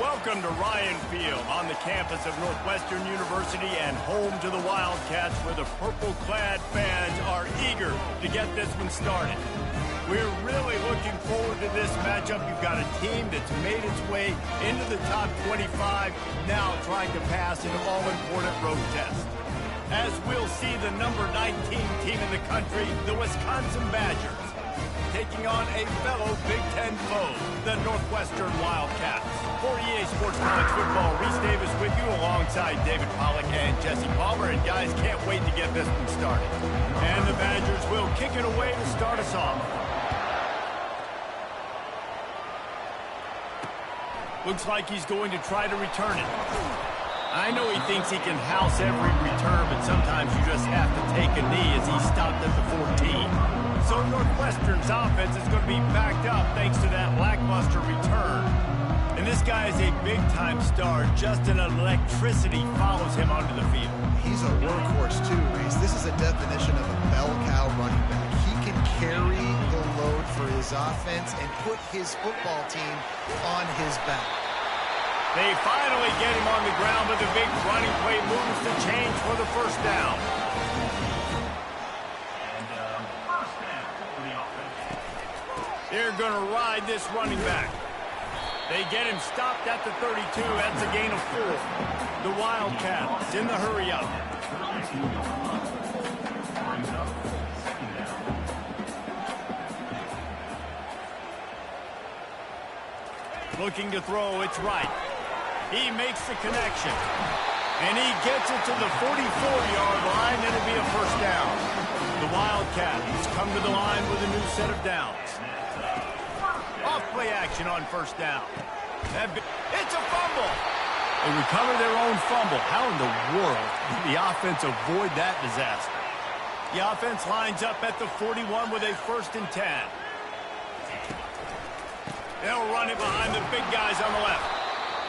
Welcome to Ryan Field on the campus of Northwestern University and home to the Wildcats, where the purple-clad fans are eager to get this one started. We're really looking forward to this matchup. You've got a team that's made its way into the top 25, now trying to pass an all-important road test. As we'll see the number 19 team in the country, the Wisconsin Badgers, taking on a fellow Big Ten foe, the Northwestern Wildcats. For EA Sports College Football, Reese Davis with you alongside David Pollack and Jesse Palmer. And guys, can't wait to get this one started. And the Badgers will kick it away to start us off. Looks like he's going to try to return it. I know he thinks he can house every return, but sometimes you just have to take a knee as he stopped at the 14. So Northwestern's offense is going to be backed up thanks to that lackluster return. And this guy is a big-time star. Just an electricity follows him onto the field. He's a workhorse too, Reese. This is a definition of a bell cow running back. He can carry the load for his offense and put his football team on his back. They finally get him on the ground, but the big running play moves the change for the first down. They're going to ride this running back. They get him stopped at the 32. That's a gain of 4. The Wildcats in the hurry up. Looking to throw, it's right. He makes the connection. And he gets it to the 44-yard line. It'll be a first down. The Wildcats come to the line with a new set of downs. Off-play action on first down. It's a fumble. They recover their own fumble. How in the world did the offense avoid that disaster? The offense lines up at the 41 with a 1st and 10. They'll run it behind the big guys on the left.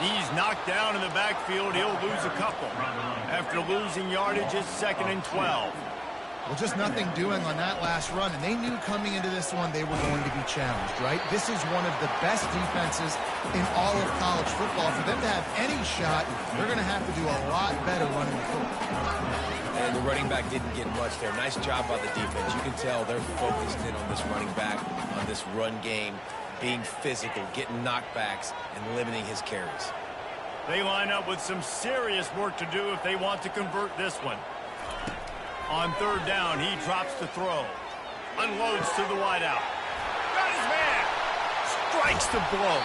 He's knocked down in the backfield. He'll lose a couple. After losing yardage, it's 2nd and 12. Well, just nothing doing on that last run, and they knew coming into this one they were going to be challenged, right? This is one of the best defenses in all of college football. For them to have any shot, they're going to have to do a lot better running the football. And the running back didn't get much there. Nice job by the defense. You can tell they're focused in on this running back, on this run game, being physical, getting knockbacks, and limiting his carries. They line up with some serious work to do if they want to convert this one. On 3rd down, he drops the throw. Unloads to the wideout. Got his man. Strikes the blow.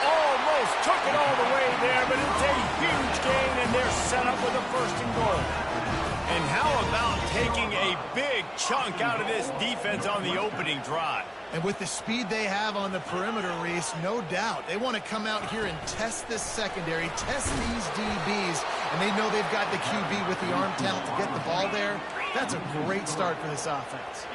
Almost took it all the way there, but it's a huge gain, and they're set up with a 1st and goal. And how about taking a big chunk out of this defense on the opening drive? And with the speed they have on the perimeter, Reese, no doubt, they want to come out here and test this secondary, test these DBs, and they know they've got the QB with the arm talent to get the ball there. That's a great start for this offense.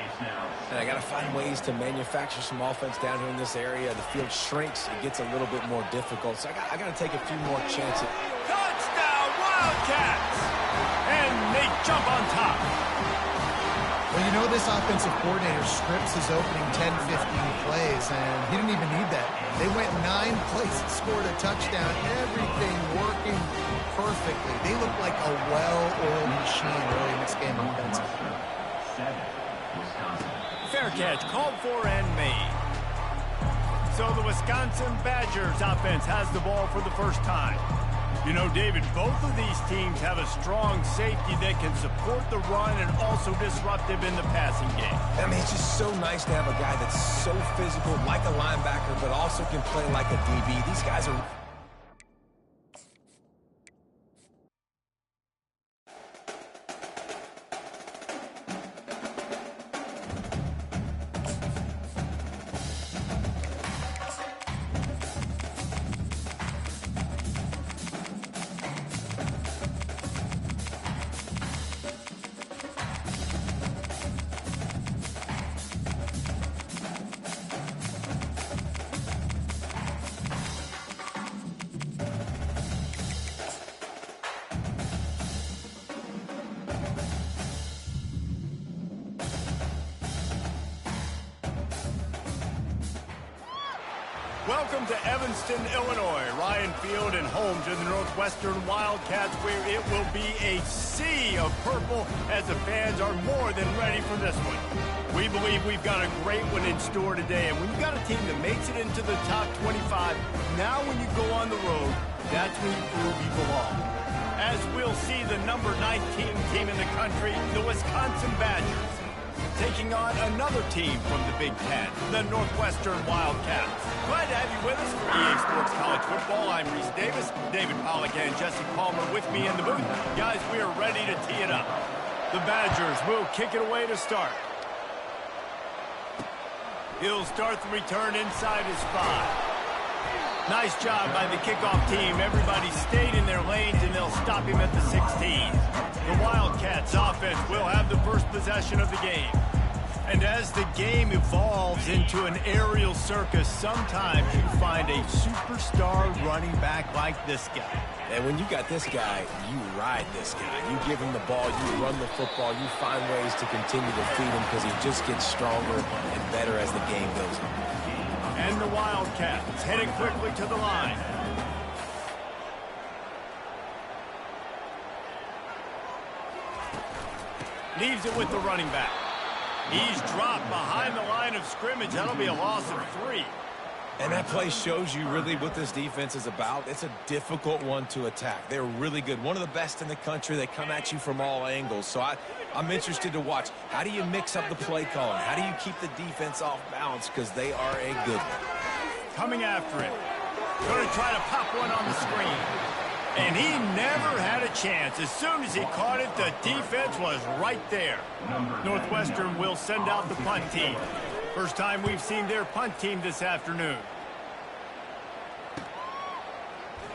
And I got to find ways to manufacture some offense down here in this area. The field shrinks. It gets a little bit more difficult. So I got to take a few more chances. Touchdown, Wildcats! And they jump on top. Well, you know, this offensive coordinator scripts his opening 10, 15 plays, and he didn't even need that. They went 9 plays and scored a touchdown. Everything working perfectly. They look like a well-oiled machine early in this game offensively. Fair catch, called for and made. So the Wisconsin Badgers offense has the ball for the first time. You know, David, both of these teams have a strong safety that can support the run and also disruptive in the passing game. I mean, it's just so nice to have a guy that's so physical, like a linebacker, but also can play like a DB. These guys are... Welcome to Evanston, Illinois, Ryan Field, and home to the Northwestern Wildcats, where it will be a sea of purple as the fans are more than ready for this one. We believe we've got a great one in store today, and when you've got a team that makes it into the top 25, now when you go on the road, that's when you prove you belong. As we'll see the number 19 team in the country, the Wisconsin Badgers, taking on another team from the Big Ten, the Northwestern Wildcats. Glad to have you with us for EA Sports College Football. I'm Reese Davis, David Pollack and Jesse Palmer with me in the booth. Guys, we are ready to tee it up. The Badgers will kick it away to start. He'll start the return inside his 5. Nice job by the kickoff team. Everybody stayed in their lanes, and they'll stop him at the 16. The Wildcats offense will have the first possession of the game. And as the game evolves into an aerial circus, sometimes you find a superstar running back like this guy. And when you got this guy, you ride this guy. You give him the ball, you run the football, you find ways to continue to feed him because he just gets stronger and better as the game goes on. And the Wildcats heading quickly to the line. Leaves it with the running back. He's dropped behind the line of scrimmage. That'll be a loss of 3. And that play shows you really what this defense is about. It's a difficult one to attack. They're really good. One of the best in the country. They come at you from all angles. So I'm interested to watch. How do you mix up the play calling? How do you keep the defense off balance? Because they are a good one. Coming after it. Going to try to pop one on the screen. And he never had a chance. As soon as he caught it, the defense was right there. Northwestern will send out the punt team. First time we've seen their punt team this afternoon.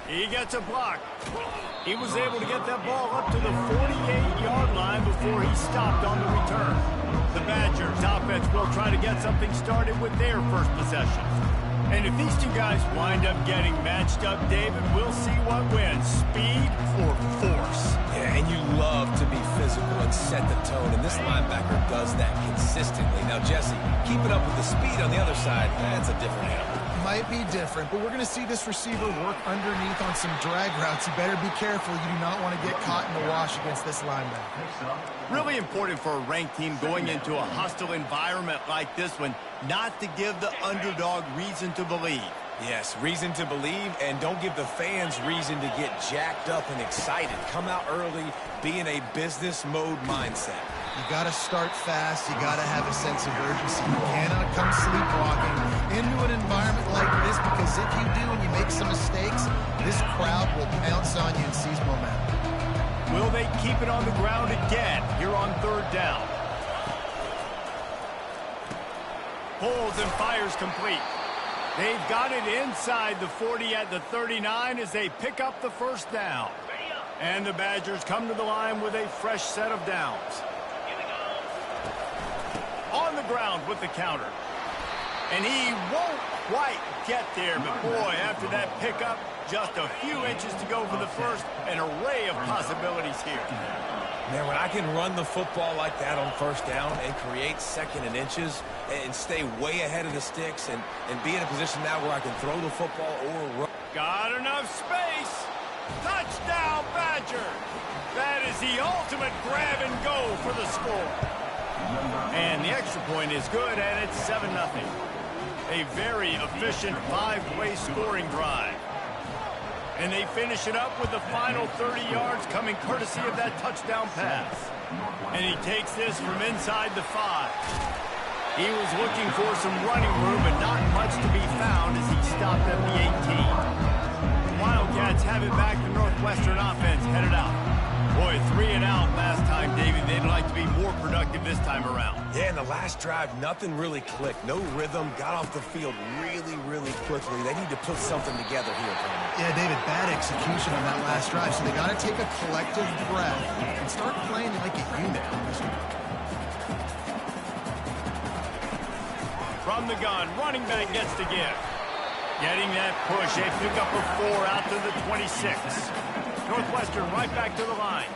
He gets a block. He was able to get that ball up to the 48-yard line before he stopped on the return. The Badgers offense will try to get something started with their first possession. And if these two guys wind up getting matched up, David, we'll see what wins, speed or force. Yeah, and you love to be physical and set the tone, and this linebacker does that consistently. Now, Jesse, keep it up with the speed on the other side. That's a different animal. Might be different, but we're going to see this receiver work underneath on some drag routes. You better be careful. You do not want to get caught in the wash against this linebacker. Really important for a ranked team going into a hostile environment like this one, not to give the underdog reason to believe. Yes, reason to believe, and don't give the fans reason to get jacked up and excited. Come out early, be in a business mode mindset. You got to start fast. You got to have a sense of urgency. You cannot come sleepwalking into an environment like this, because if you do and you make some mistakes, this crowd will pounce on you and seize momentum. Will they keep it on the ground again here on 3rd down? Pulls and fires complete. They've got it inside the 40 at the 39 as they pick up the first down. And the Badgers come to the line with a fresh set of downs. On the ground with the counter. And he won't quite get there, but boy, after that pickup, just a few inches to go for the first. An array of possibilities here. Man, when I can run the football like that on 1st down and create 2nd and inches and stay way ahead of the sticks and be in a position now where I can throw the football or run. Got enough space. Touchdown, Badger. That is the ultimate grab and go for the score. And the extra point is good, and it's 7-0. A very efficient 5-way scoring drive. And they finish it up with the final 30 yards coming courtesy of that touchdown pass. And he takes this from inside the 5. He was looking for some running room, but not much to be found as he stopped at the 18. Wildcats have it back. The Northwestern offense headed out. Boy, 3 and out last time, David. They'd like to be more productive this time around. Yeah, in the last drive, nothing really clicked. No rhythm. Got off the field really, really quickly. They need to put something together here, Palmer. Yeah, David, bad execution on that last drive. So they got to take a collective breath and start playing like a unit. From the gun, running back gets to give. Getting that push. They pick up a 4 out to the 26. Northwestern right back to the line.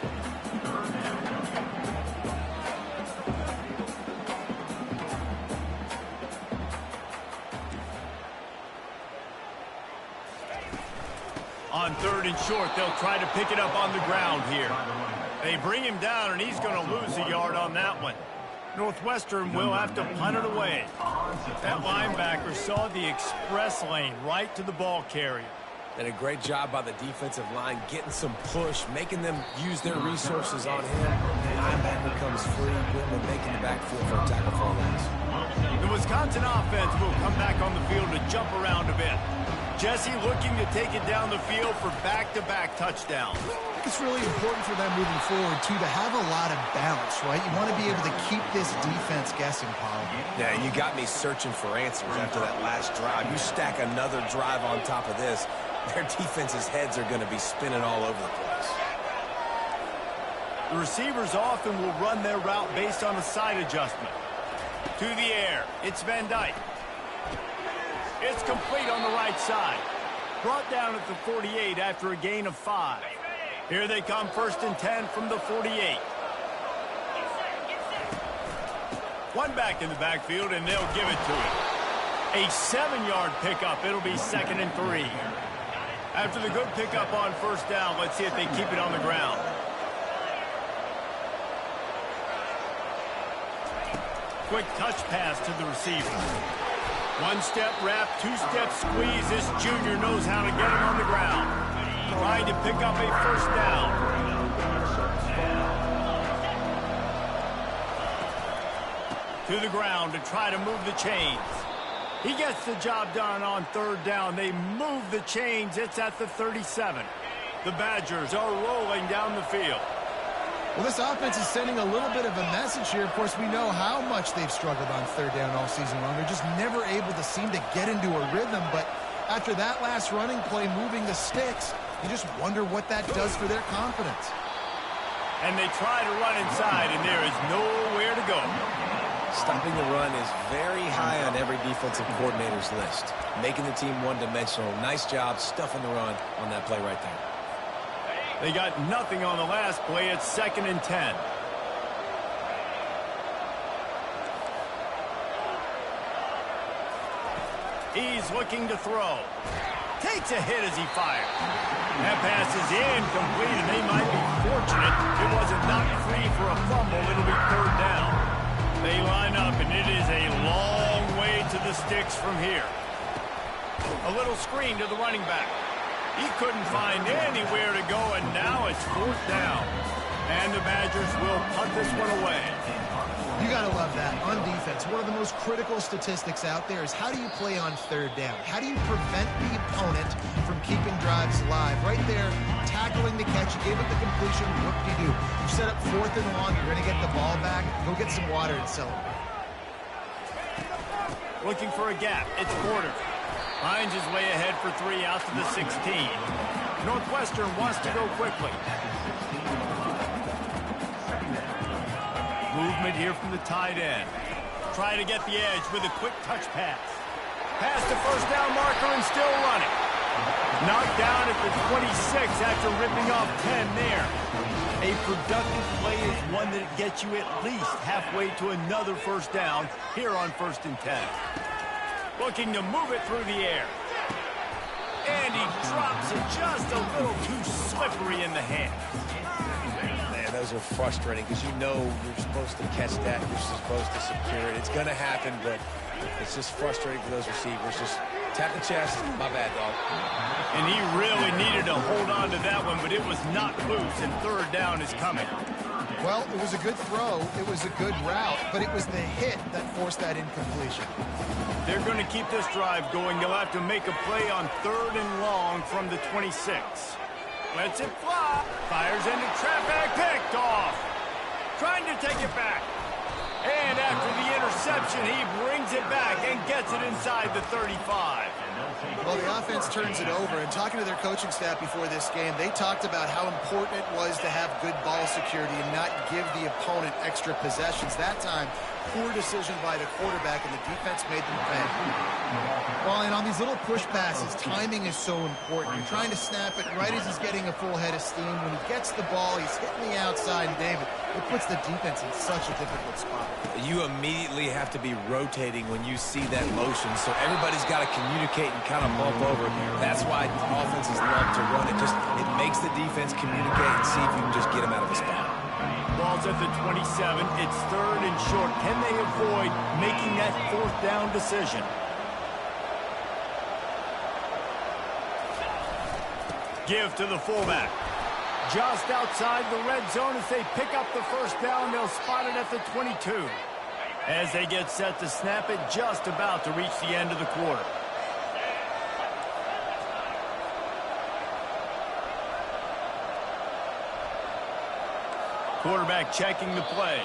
On 3rd and short, they'll try to pick it up on the ground here. They bring him down, and he's going to lose a yard on that one. Northwestern will have to punt it away. That linebacker saw the express lane right to the ball carrier. And a great job by the defensive line getting some push, making them use their resources on him. The linebacker comes free, Whitman making the backfield for a tackle for a loss. The Wisconsin offense will come back on the field to jump around a bit. Jesse looking to take it down the field for back-to-back touchdowns. It's really important for them moving forward, too, to have a lot of balance, right? You want to be able to keep this defense guessing, Paul. Yeah, you got me searching for answers after that last drive. You stack another drive on top of this, their defense's heads are going to be spinning all over the place. The receivers often will run their route based on a side adjustment. To the air, it's Van Dyke. It's complete on the right side. Brought down at the 48 after a gain of 5. Here they come, 1st and 10 from the 48. One back in the backfield, and they'll give it to him. A 7-yard pickup. It'll be 2nd and 3. After the good pickup on 1st down, let's see if they keep it on the ground. Quick touch pass to the receiver. One-step wrap, two-step squeeze. This junior knows how to get him on the ground. Trying to pick up a 1st down. To the ground to try to move the chains. He gets the job done on 3rd down. They move the chains. It's at the 37. The Badgers are rolling down the field. Well, this offense is sending a little bit of a message here. Of course, we know how much they've struggled on 3rd down all season long. They're just never able to seem to get into a rhythm. But after that last running play, moving the sticks, you just wonder what that does for their confidence. And they try to run inside, and there is nowhere to go. Stopping the run is very high on every defensive coordinator's list. Making the team one-dimensional. Nice job stuffing the run on that play right there. They got nothing on the last play. It's 2nd and 10. He's looking to throw. Takes a hit as he fires. That pass is incomplete, and they might be fortunate it wasn't knocked free for a fumble. It'll be 3rd down. They line up, and it is a long way to the sticks from here. A little screen to the running back. He couldn't find anywhere to go, and now it's 4th down. And the Badgers will punt this one away. You got to love that. On defense, one of the most critical statistics out there is how do you play on 3rd down? How do you prevent the opponent from keeping drives alive? Right there, tackling the catch, you gave it the completion, whoop-de-doo. You set up 4th and long, you're going to get the ball back, go get some water and celebrate. Looking for a gap, it's Porter. Finds his way ahead for 3 out to the 16. Northwestern wants to go quickly. Movement here from the tight end. Try to get the edge with a quick touch pass. Pass to 1st down marker and still running. Knocked down at the 26 after ripping off 10 there. A productive play is one that gets you at least halfway to another 1st down here on 1st and 10. Looking to move it through the air. And he drops it just a little too slippery in the hand. Man, those are frustrating because you know you're supposed to catch that. You're supposed to secure it. It's going to happen, but it's just frustrating for those receivers. Just tap the chest. My bad, dog. And he really needed to hold on to that one, but it was not loose, and 3rd down is coming. Well, it was a good throw. It was a good route, but it was the hit that forced that incompletion. They're going to keep this drive going. They'll have to make a play on 3rd and long from the 26. Lets it fly. Fires into traffic. Picked off. Trying to take it back. And after the interception, he brings it back and gets it inside the 35. Well, the offense turns it over, and talking to their coaching staff before this game, they talked about how important it was to have good ball security and not give the opponent extra possessions. That time, poor decision by the quarterback, and the defense made them pay. Well, and on these little push passes, timing is so important. You're trying to snap it right as he's getting a full head of steam. When he gets the ball, he's hitting the outside, and David, it puts the defense in such a difficult spot. You immediately have to be rotating when you see that motion, so everybody's got to communicate and kind of bump over. That's why offenses love to run it. It makes the defense communicate and see if you can just get them out of a spot. Ball's at the 27. It's 3rd and short. Can they avoid making that 4th down decision? Give to the fullback. Just outside the red zone as they pick up the 1st down. They'll spot it at the 22. As they get set to snap it, just about to reach the end of the quarter. Quarterback checking the play.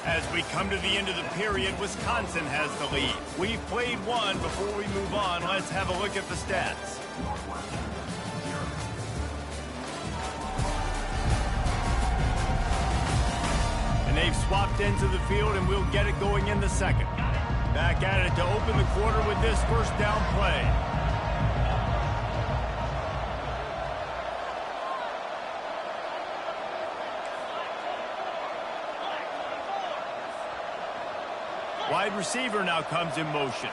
As we come to the end of the period, Wisconsin has the lead. We've played one. Before we move on, let's have a look at the stats. And they've swapped ends of the field, and we'll get it going in the 2nd. Back at it to open the quarter with this 1st down play. Wide receiver now comes in motion.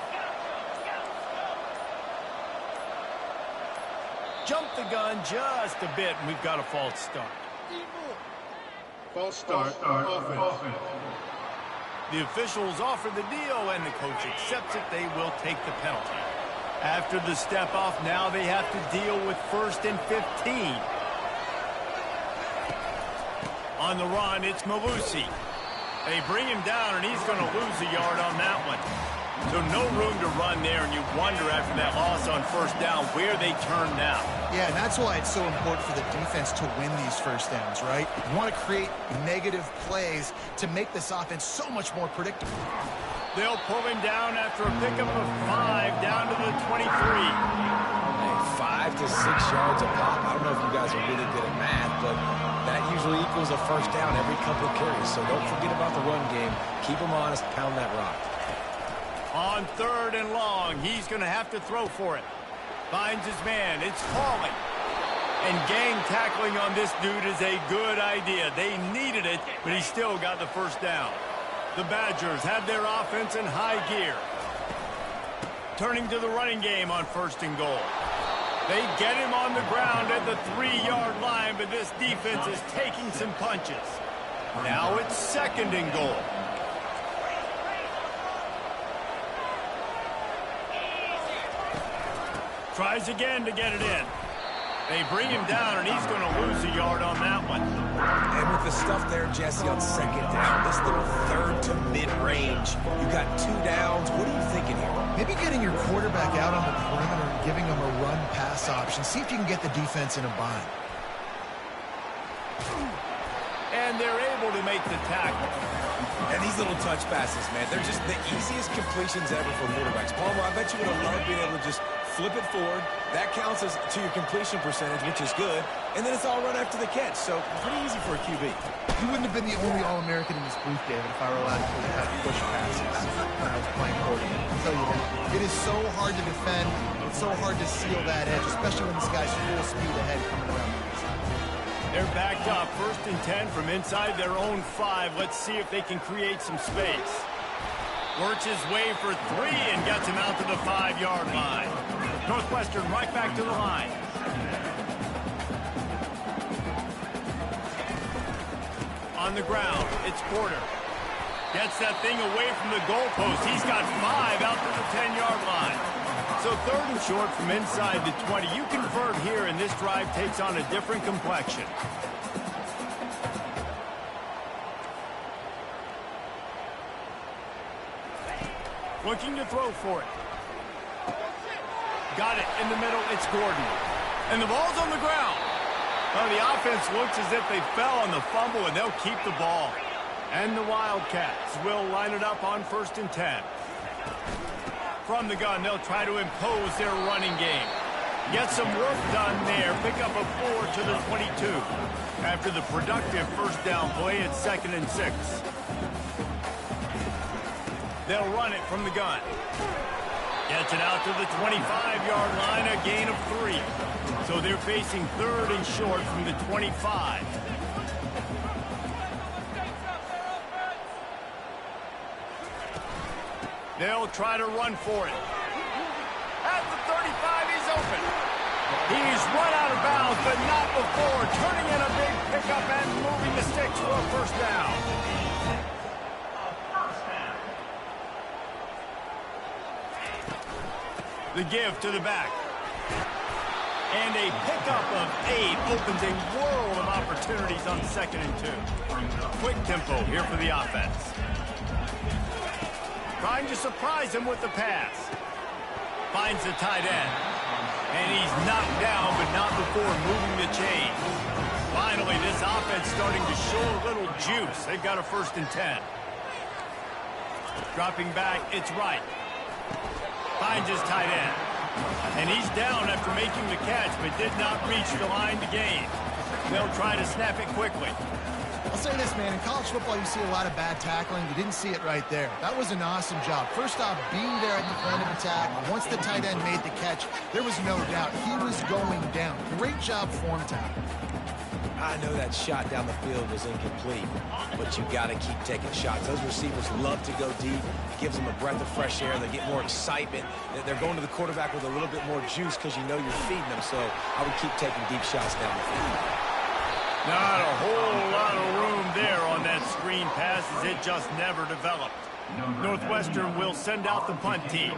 Jump the gun just a bit, and we've got a false start. False start, offense. The officials offer the deal, and the coach accepts it. They will take the penalty. After the step off, now they have to deal with 1st and 15. On the run, it's Malusi. They bring him down, and he's going to lose a yard on that one. So no room to run there, and you wonder after that loss on 1st down where they turn now. Yeah, and that's why it's so important for the defense to win these 1st downs, right? You want to create negative plays to make this offense so much more predictable. They'll pull him down after a pickup of 5 down to the 23. Hey, 5 to 6 yards a pop. I don't know if you guys are really good at math, but that usually equals a 1st down every couple of carries. So don't forget about the run game. Keep them honest. Pound that rock. On 3rd and long, he's going to have to throw for it. Finds his man. It's falling. And gang tackling on this dude is a good idea. They needed it, but he still got the 1st down. The Badgers have their offense in high gear. Turning to the running game on 1st and goal. They get him on the ground at the 3-yard line, but this defense is taking some punches. Now it's 2nd and goal. Tries again to get it in. They bring him down, and he's going to lose a yard on that one. And with the stuff there, Jesse, on 2nd down, this little 3rd to mid-range, you got 2 downs. What are you thinking here? Maybe getting your quarterback out on the perimeter and giving him a run-pass option. See if you can get the defense in a bind. And they're able to make the tackle. And these little touch passes, man, they're just the easiest completions ever for quarterbacks. Palmer, I bet you would have loved being able to just flip it forward. That counts as to your completion percentage, which is good. And then it's all run after the catch. So pretty easy for a QB. You wouldn't have been the only All-American in this booth, David, if I were allowed to push passes when I was playing quarterback. I'll tell you that. It is so hard to defend. It's so hard to seal that edge, especially when this guy's full speed ahead coming around the inside. They're backed up. 1st and 10 from inside their own 5. Let's see if they can create some space. Works his way for 3 and gets him out to the 5-yard line. Northwestern right back to the line. On the ground, it's Porter. Gets that thing away from the goalpost. He's got 5 out to the 10-yard line. So 3rd and short from inside the 20. You convert here, and this drive takes on a different complexion. Looking to throw for it. Got it in the middle. It's Gordon. And the ball's on the ground. Well, the offense looks as if they fell on the fumble, and they'll keep the ball. And the Wildcats will line it up on 1st and 10. From the gun, they'll try to impose their running game. Get some work done there. Pick up a 4 to the 22. After the productive first down play, it's 2nd and 6. They'll run it from the gun. Gets it out to the 25-yard line, a gain of 3. So they're facing 3rd and short from the 25. They'll try to run for it. At the 35, he's open. He's run out of bounds, but not before. Turning in a big pickup and moving the sticks for a first down. The give to the back. And a pickup of 8 opens a world of opportunities on 2nd and 2. Quick tempo here for the offense. Trying to surprise him with the pass. Finds the tight end. And he's knocked down, but not before moving the chain. Finally, this offense starting to show a little juice. They've got a 1st and 10. Dropping back, it's right. Finds his tight end. And he's down after making the catch, but did not reach the line to gain. They'll try to snap it quickly. I'll say this, man. In college football, you see a lot of bad tackling. You didn't see it right there. That was an awesome job. First off, being there at the point of attack. Once the tight end made the catch, there was no doubt he was going down. Great job form tackle. I know that shot down the field was incomplete, but you got to keep taking shots. Those receivers love to go deep. It gives them a breath of fresh air. They get more excitement. They're going to the quarterback with a little bit more juice because you know you're feeding them. So I would keep taking deep shots down the field. Not a whole lot of room there on that screen pass as it just never developed. Northwestern will send out the punt team.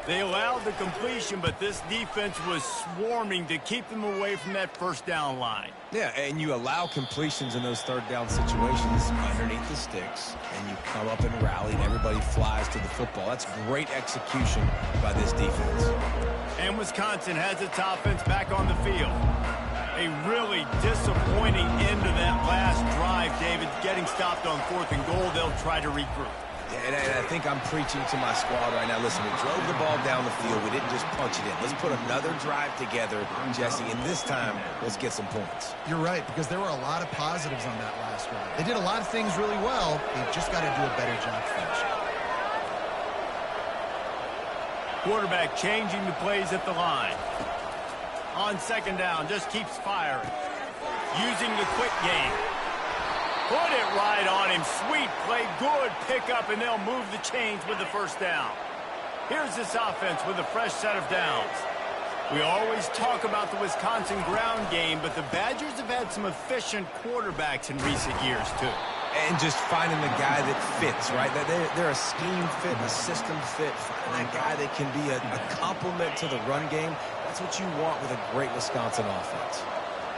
They allowed the completion, but this defense was swarming to keep them away from that first down line. Yeah, and you allow completions in those 3rd down situations underneath the sticks, and you come up and rally, and everybody flies to the football. That's great execution by this defense. And Wisconsin has its offense back on the field. A really disappointing end to that last drive, David. Getting stopped on 4th and goal, they'll try to regroup. And I think I'm preaching to my squad right now. Listen, we drove the ball down the field. We didn't just punch it in. Let's put another drive together, Jesse, and this time, let's get some points. You're right, because there were a lot of positives on that last drive. They did a lot of things really well. They've just got to do a better job finishing. Quarterback changing the plays at the line. On 2nd down, just keeps firing. Using the quick game. Put it right on him. Sweet play, good pickup, and they'll move the chains with the first down. Here's this offense with a fresh set of downs. We always talk about the Wisconsin ground game, but the Badgers have had some efficient quarterbacks in recent years, too. And just finding the guy that fits, right? They're a scheme fit, a system fit. Finding that guy that can be a complement to the run game. That's what you want with a great Wisconsin offense.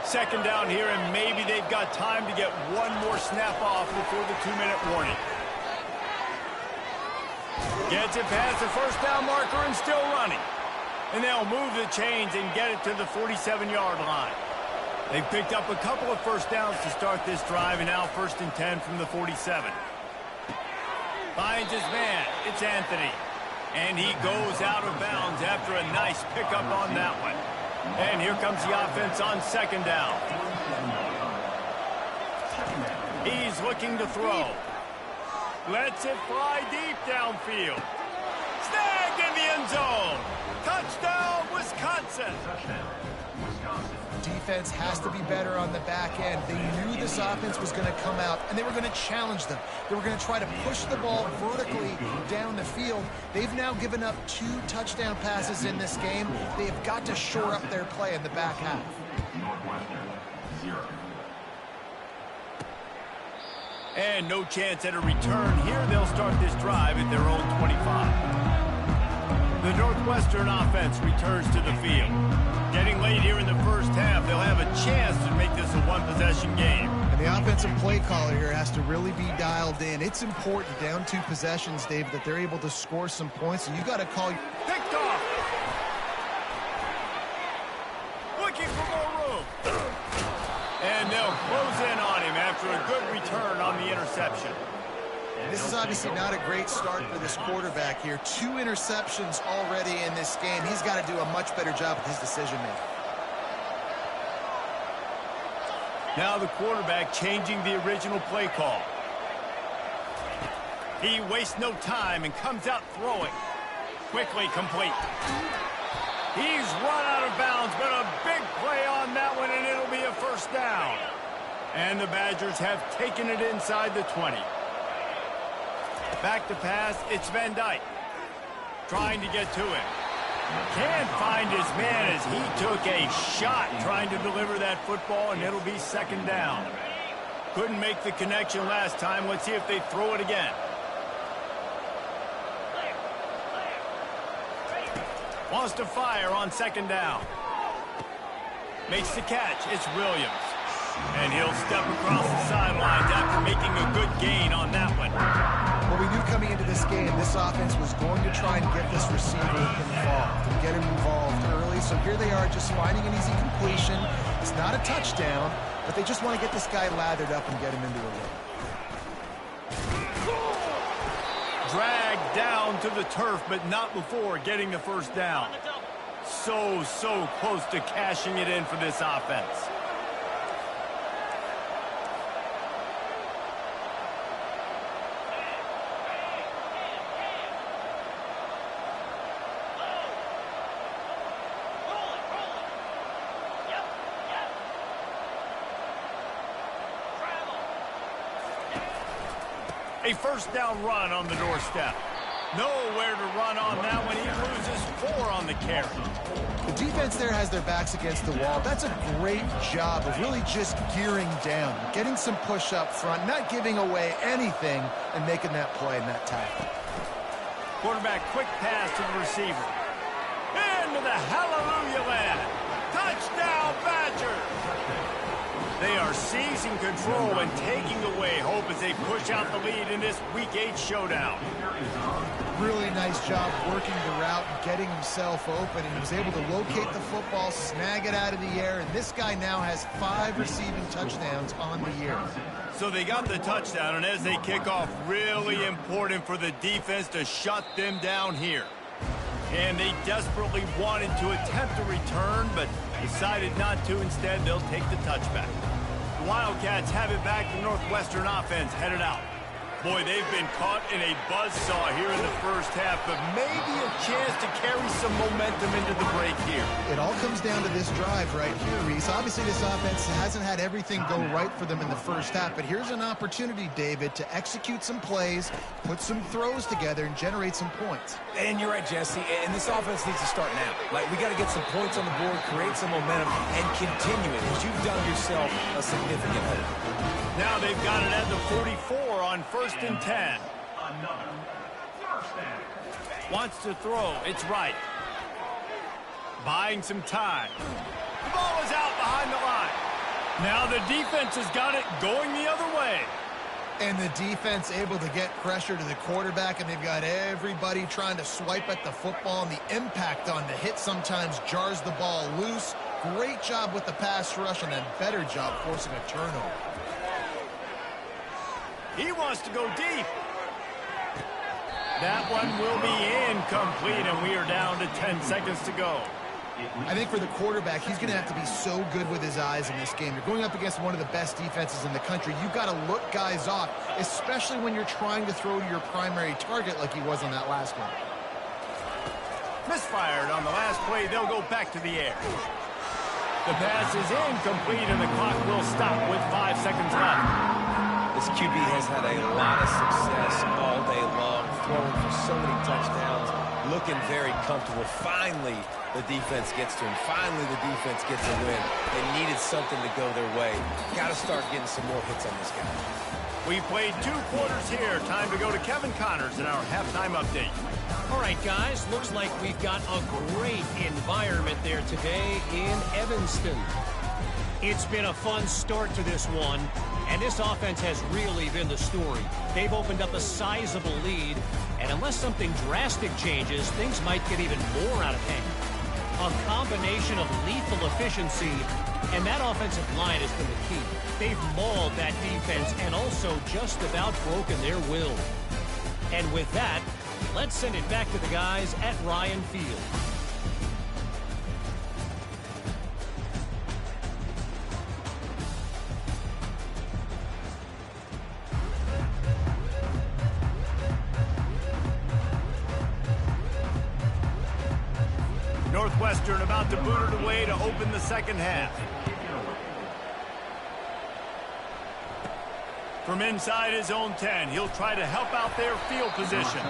2nd down here, and maybe they've got time to get one more snap off before the 2-minute warning. Gets it past the first down marker and still running. And they'll move the chains and get it to the 47-yard line. They've picked up a couple of first downs to start this drive, and now 1st and 10 from the 47. Finds his man. It's Anthony. And he goes out of bounds after a nice pickup on that one. And here comes the offense on 2nd down. He's looking to throw. Lets it fly deep downfield. Snagged in the end zone. Touchdown, Wisconsin. Defense has to be better on the back end. They knew this offense was going to come out, and they were going to challenge them. They were going to try to push the ball vertically down the field. They've now given up 2 touchdown passes in this game. They've got to shore up their play in the back half. And no chance at a return here. They'll start this drive at their own 25. The Northwestern offense returns to the field. Getting late here in the first half, they'll have a chance to make this a one-possession game. And the offensive play caller here has to really be dialed in. It's important down 2 possessions, David, that they're able to score some points, and you got to call. Picked off. Looking for more room. And they'll close in on him after a good return on the interception. This is obviously not a great start for this quarterback here. 2 interceptions already in this game. He's got to do a much better job with his decision-making. Now the quarterback changing the original play call. He wastes no time and comes out throwing. Quickly complete. He's run out of bounds, but a big play on that one, and it'll be a first down. And the Badgers have taken it inside the 20. Back to pass, it's Van Dyke. Trying to get to him. Can't find his man as he took a shot trying to deliver that football, and it'll be second down. Couldn't make the connection last time. Let's see if they throw it again. Wants to fire on second down. Makes the catch. It's Williams. And he'll step across the sidelines after making a good gain on that one. Well, we knew coming into this game, this offense was going to try and get this receiver involved and get him involved early. So here they are just finding an easy completion. It's not a touchdown, but they just want to get this guy lathered up and get him into a rhythm. Dragged down to the turf, but not before getting the first down. So close to cashing it in for this offense. A first down run on the doorstep. Nowhere to run on that one. He loses 4 on the carry. The defense there has their backs against the wall. That's a great job of really just gearing down, getting some push up front, not giving away anything, and making that play and that tackle. Quarterback quick pass to the receiver. Into the hallelujah land. Touchdown Badgers! They are seizing control and taking away hope as they push out the lead in this Week 8 showdown. Really nice job working the route and getting himself open, and he was able to locate the football, snag it out of the air, and this guy now has 5 receiving touchdowns on the year. So they got the touchdown, and as they kick off, really important for the defense to shut them down here. And they desperately wanted to attempt a return, but decided not to. Instead, they'll take the touchback. The Wildcats have it back. The Northwestern offense headed out. Boy, they've been caught in a buzzsaw here in the first half, but maybe a chance to carry some momentum into the break here. It all comes down to this drive right here, Reese. Obviously, this offense hasn't had everything go right for them in the first half, but here's an opportunity, David, to execute some plays, put some throws together, and generate some points. And you're right, Jesse, and this offense needs to start now. Like, we got to get some points on the board, create some momentum, and continue it, because you've done yourself a significant help. Now they've got it at the 44 on 1st and 10. Wants to throw. It's right. Buying some time. The ball is out behind the line. Now the defense has got it going the other way. And the defense able to get pressure to the quarterback, and they've got everybody trying to swipe at the football, and the impact on the hit sometimes jars the ball loose. Great job with the pass rush, and a better job forcing a turnover. He wants to go deep. That one will be incomplete, and we are down to 10 seconds to go. I think for the quarterback, he's going to have to be so good with his eyes in this game. You're going up against one of the best defenses in the country. You've got to look guys off, especially when you're trying to throw to your primary target like he was on that last one. Misfired on the last play. They'll go back to the air. The pass is incomplete, and the clock will stop with 5 seconds left. This QB has had a lot of success all day long, throwing for so many touchdowns, looking very comfortable. Finally, the defense gets to him. Finally, the defense gets a win. They needed something to go their way. Got to start getting some more hits on this guy. We played 2 quarters here. Time to go to Kevin Connors in our halftime update. All right, guys, looks like we've got a great environment there today in Evanston. It's been a fun start to this one, and this offense has really been the story. They've opened up a sizable lead, and unless something drastic changes, things might get even more out of hand. A combination of lethal efficiency And that offensive line has been the key. They've mauled that defense and also just about broken their will. And with that, let's send it back to the guys at Ryan Field. Northwestern about to boot it away to open the second half. From inside his own 10, he'll try to help out their field position.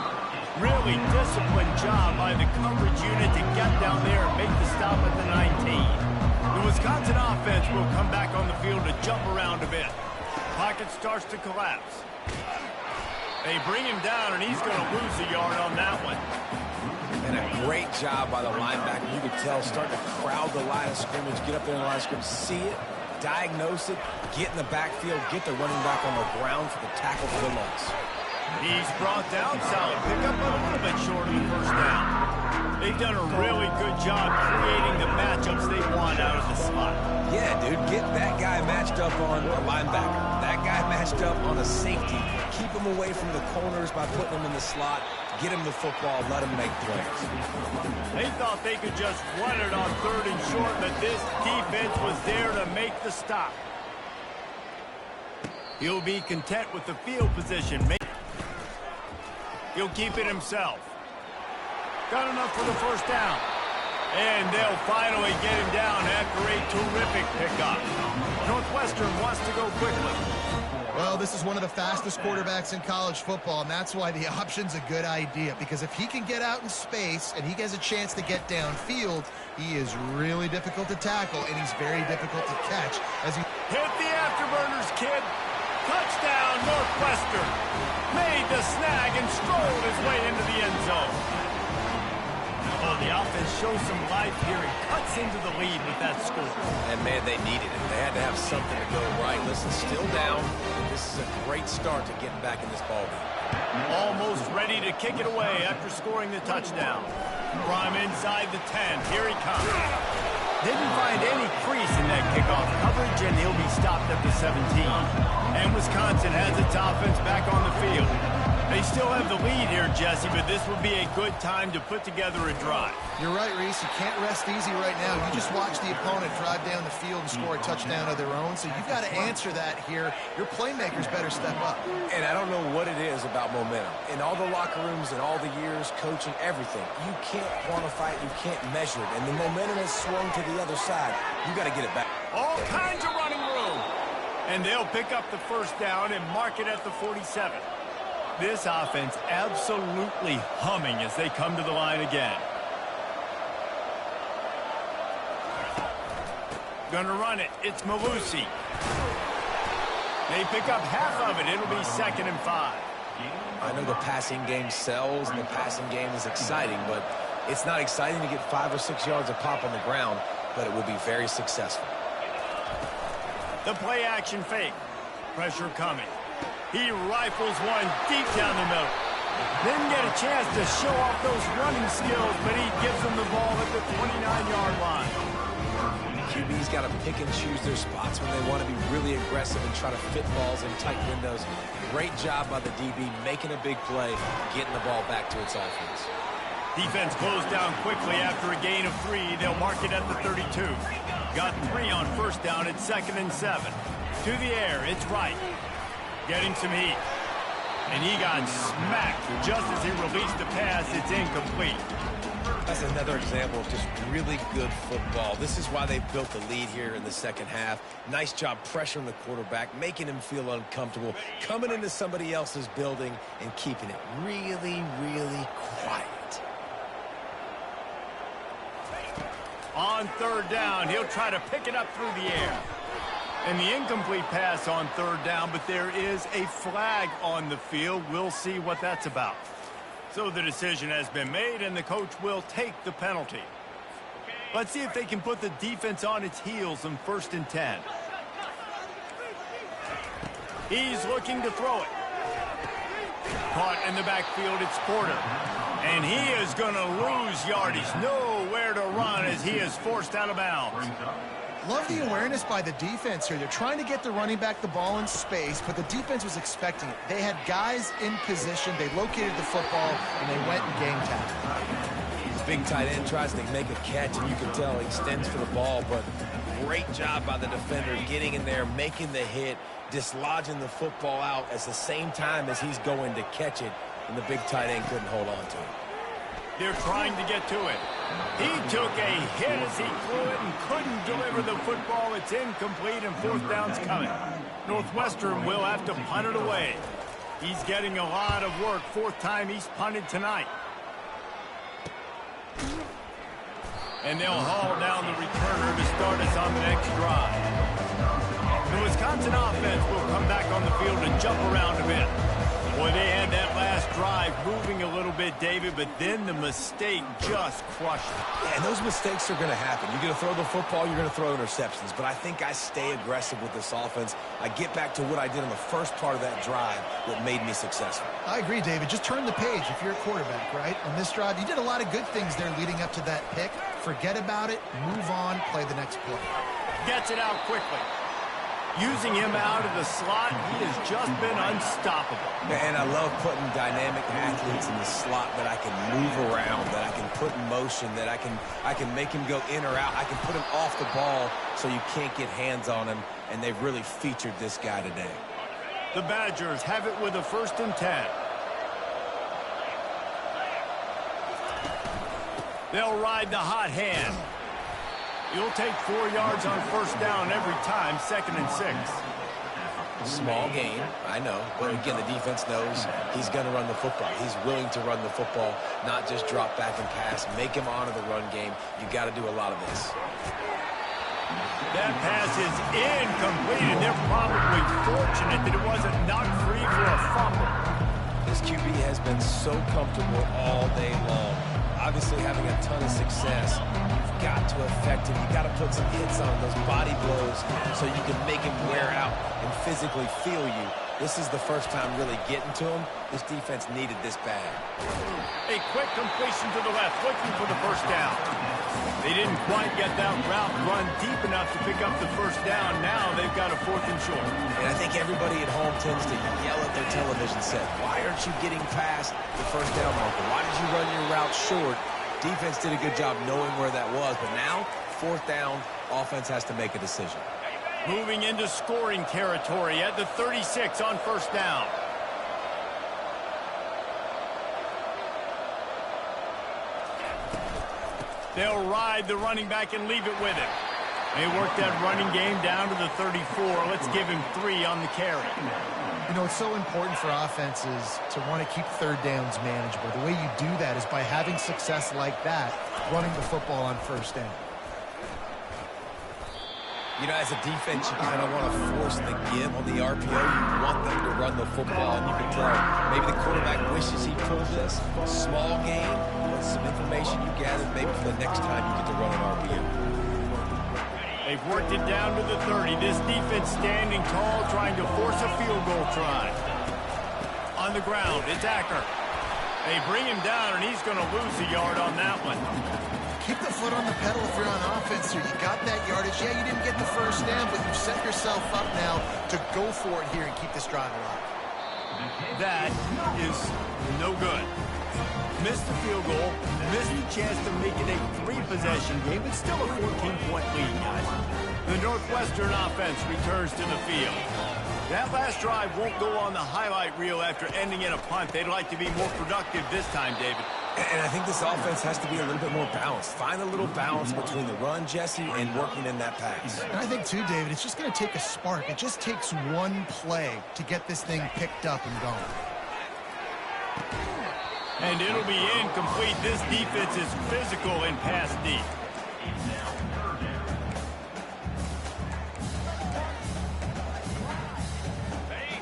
Really disciplined job by the coverage unit to get down there and make the stop at the 19. The Wisconsin offense will come back on the field to jump around a bit. Pocket starts to collapse. They bring him down, and he's going to lose a yard on that one. And a great job by the linebacker. You could tell, starting to crowd the line of scrimmage, get up there in the line of scrimmage, see it, diagnose it, get in the backfield, get the running back on the ground for the tackle for the loss. He's brought down, solid pickup, but a little bit short of the first down. They've done a really good job creating the matchups they want out of the slot. Yeah, dude, get that guy matched up on a linebacker. That guy matched up on a safety. Keep him away from the corners by putting him in the slot. Get him the football, let him make plays. They thought they could just run it on 3rd and short, but this defense was there to make the stop. He'll be content with the field position. He'll keep it himself. Got enough for the first down. And they'll finally get him down after a terrific pickup. Northwestern wants to go quickly. Well, this is one of the fastest quarterbacks in college football, and that's why the option's a good idea. Because if he can get out in space and he has a chance to get downfield, he is really difficult to tackle, and he's very difficult to catch. As he hit the afterburners, kid. Touchdown, Northwestern. Made the snag and strolled his way into the end zone. Oh, the offense shows some life here and cuts into the lead with that score. And, man, they needed it. They had to have something to go right. Listen, still down. This is a great start to getting back in this ballgame. Almost ready to kick it away after scoring the touchdown. From inside the 10, here he comes. Didn't find any crease in that kickoff coverage, and he'll be stopped at the 17. And Wisconsin has its offense back on the field. They still have the lead here, Jesse, but this would be a good time to put together a drive. You're right, Reese. You can't rest easy right now. You just watch the opponent drive down the field and score a touchdown of their own, so you've got to answer that here. Your playmakers better step up. And I don't know what it is about momentum. In all the locker rooms and all the years, coaching, everything, you can't quantify it, you can't measure it. And the momentum has swung to the other side. You got to get it back. All kinds of running room. And they'll pick up the first down and mark it at the 47. This offense absolutely humming as they come to the line again. Gonna run it. It's Malusi. They pick up half of it. It'll be 2nd and 5. I know the passing game sells and the passing game is exciting, but it's not exciting to get 5 or 6 yards of pop on the ground, but it will be very successful. The play action fake. Pressure coming. He rifles one deep down the middle. Didn't get a chance to show off those running skills, but he gives them the ball at the 29-yard line. QB's got to pick and choose their spots when they want to be really aggressive and try to fit balls in tight windows. Great job by the DB making a big play, getting the ball back to its offense. Defense closed down quickly after a gain of 3. They'll mark it at the 32. Got 3 on first down at 2nd and 7. To the air, it's Wright. Getting some heat. And he got smacked just as he released the pass. It's incomplete. That's another example of just really good football. This is why they built the lead here in the second half. Nice job pressuring the quarterback, making him feel uncomfortable, coming into somebody else's building and keeping it really, really quiet. On 3rd down, he'll try to pick it up through the air. And the incomplete pass on 3rd down, but there is a flag on the field. We'll see what that's about. So the decision has been made, and the coach will take the penalty. Let's see if they can put the defense on its heels on 1st and 10. He's looking to throw it. Caught in the backfield, it's Porter. And he is going to lose yardage. Nowhere to run as he is forced out of bounds. Love the awareness by the defense here. They're trying to get the running back the ball in space, but the defense was expecting it. They had guys in position. They located the football, and they went and game tacked. The big tight end tries to make a catch, and you can tell he extends for the ball, but great job by the defender getting in there, making the hit, dislodging the football out at the same time as he's going to catch it, and the big tight end couldn't hold on to it. They're trying to get to it. He took a hit as he threw it and couldn't deliver the football. It's incomplete and fourth down's coming. Northwestern will have to punt it away. He's getting a lot of work. Fourth time he's punted tonight. And they'll haul down the returner to start us on the next drive. The Wisconsin offense will come back on the field and jump around a bit. Boy, they had that last drive moving a little bit, David, but then the mistake just crushed it. Yeah, and those mistakes are going to happen. You're going to throw the football, you're going to throw interceptions. But I think I stay aggressive with this offense. I get back to what I did in the first part of that drive that made me successful. I agree, David. Just turn the page if you're a quarterback, right? On this drive, you did a lot of good things there leading up to that pick. Forget about it, move on, play the next play. Gets it out quickly. Using him out of the slot, he has just been unstoppable. And I love putting dynamic athletes in the slot that I can move around, that I can put in motion, that I can make him go in or out. I can put him off the ball so you can't get hands on him, and they've really featured this guy today. The Badgers have it with a 1st and 10. They'll ride the hot hand. You'll take 4 yards on first down every time, 2nd and 6. Small game, I know. But again, the defense knows he's going to run the football. He's willing to run the football, not just drop back and pass. Make him honor the run game. You got to do a lot of this. That pass is incomplete, and they're probably fortunate that it wasn't knocked free for a fumble. This QB has been so comfortable all day long. Obviously having a ton of success. You've got to affect him. You've got to put some hits on those body blows so you can make him wear out and physically feel you. This is the first time really getting to him. This defense needed this bad. A quick completion to the left, looking for the first down. They didn't quite get that route run deep enough to pick up the first down. Now they've got a 4th and short. And I think everybody at home tends to yell at their television set. Why aren't you getting past the first down marker? Why did you run your route short? Defense did a good job knowing where that was. But now, 4th down, offense has to make a decision. Moving into scoring territory at the 36 on first down. They'll ride the running back and leave it with him. They work that running game down to the 34. Let's give him 3 on the carry. You know, it's so important for offenses to want to keep third downs manageable. The way you do that is by having success like that, running the football on first down. You know, as a defense, you kind of want to force the give on the RPO. You want them to run the football, and you can tell maybe the quarterback wishes he pulled this. Small game, but some information you gathered maybe for the next time you get to run an RPO. They've worked it down to the 30. This defense standing tall, trying to force a field goal try. On the ground, it's Acker. They bring him down, and he's going to lose a yard on that one. Keep the foot on the pedal if you're on offense here. You got that yardage. Yeah, you didn't get the first down, but you've set yourself up now to go for it here and keep this drive alive. That is no good. Missed the field goal, missed the chance to make it a 3-possession game, but still a 14-point lead, guys. The Northwestern offense returns to the field. That last drive won't go on the highlight reel after ending in a punt. They'd like to be more productive this time, David. And I think this offense has to be a little bit more balanced. Find a little balance between the run, Jesse, and working in that pass. And I think, too, David, it's just going to take a spark. It just takes one play to get this thing picked up and going. And it'll be incomplete. This defense is physical and pass deep.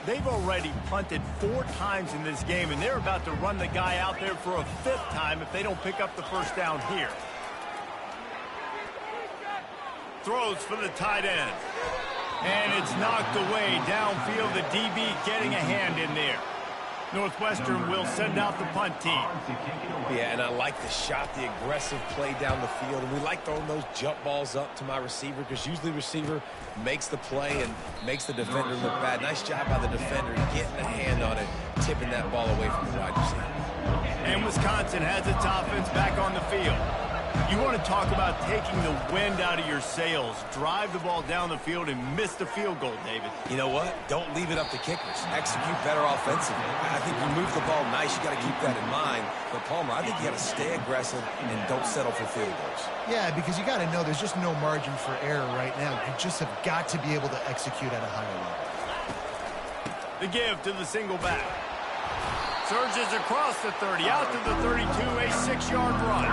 They've already punted 4 times in this game, and they're about to run the guy out there for a 5th time if they don't pick up the first down here. Throws for the tight end. And it's knocked away downfield. The DB getting a hand in there. Northwestern will send out the punt team. Yeah, and I like the shot, the aggressive play down the field. And we like throwing those jump balls up to my receiver because usually receiver makes the play and makes the defender look bad. Nice job by the defender getting a hand on it, tipping that ball away from the wide receiver. And Wisconsin has its offense back on the field. You want to talk about taking the wind out of your sails. Drive the ball down the field and miss the field goal, David. You know what? Don't leave it up to kickers. Execute better offensively. I think you move the ball nice. You got to keep that in mind. But, Palmer, I think you got to stay aggressive and don't settle for field goals. Yeah, because you got to know there's just no margin for error right now. You just have got to be able to execute at a higher level. The give to the single back. Surges across the 30, out to the 32, a 6-yard run.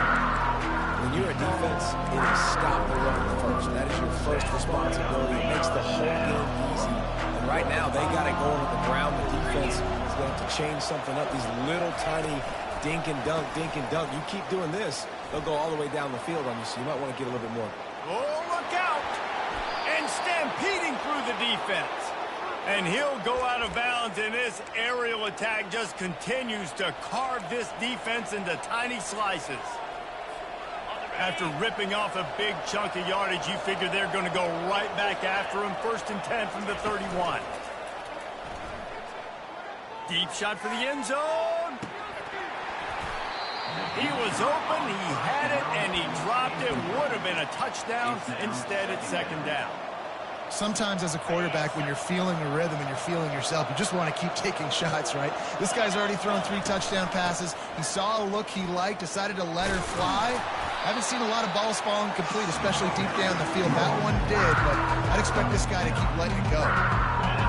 When you're a defense, it is stop the run first. That is your first responsibility. It makes the whole game easy. And right now, they got it going on the ground. The defense is going to have to change something up. These little tiny dink and dunk, dink and dunk. You keep doing this, they'll go all the way down the field on you, so you might want to get a little bit more. Oh, look out! And stampeding through the defense. And he'll go out of bounds, and this aerial attack just continues to carve this defense into tiny slices. After ripping off a big chunk of yardage, you figure they're going to go right back after him. 1st and 10 from the 31. Deep shot for the end zone. He was open, he had it, and he dropped it. Would have been a touchdown. Instead, it's 2nd down. Sometimes as a quarterback, when you're feeling the rhythm and you're feeling yourself, you just want to keep taking shots, right? This guy's already thrown 3 touchdown passes. He saw a look he liked, decided to let her fly. I haven't seen a lot of balls falling complete, especially deep down the field. That one did, but I'd expect this guy to keep letting it go.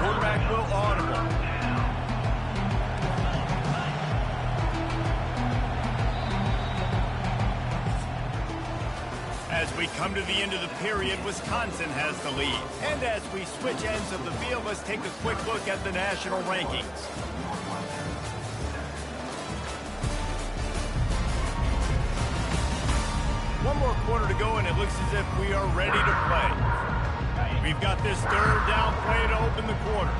Quarterback will audible. As we come to the end of the period, Wisconsin has the lead. And as we switch ends of the field, let's take a quick look at the national rankings. One more quarter to go, and it looks as if we are ready to play. We've got this 3rd down play to open the quarter.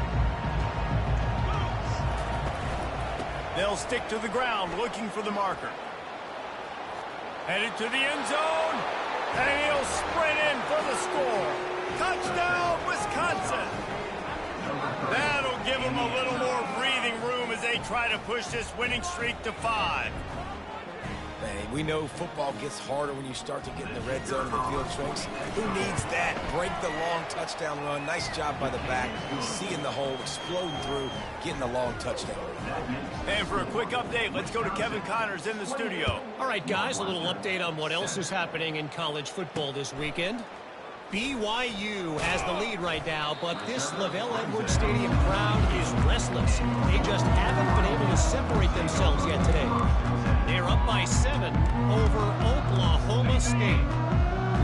They'll stick to the ground, looking for the marker. Headed to the end zone. And he'll sprint in for the score. Touchdown, Wisconsin. That'll give them a little more breathing room as they try to push this winning streak to 5. Man, we know football gets harder when you start to get in the red zone and the field shrinks. Who needs that? Break the long touchdown run. Nice job by the back. Seeing the hole, exploding through, getting the long touchdown. And for a quick update, let's go to Kevin Connors in the studio. All right, guys, a little update on what else is happening in college football this weekend. BYU has the lead right now, but this LaVell Edwards Stadium crowd is restless. They just haven't been able to separate themselves yet today. They're up by 7 over Oklahoma State.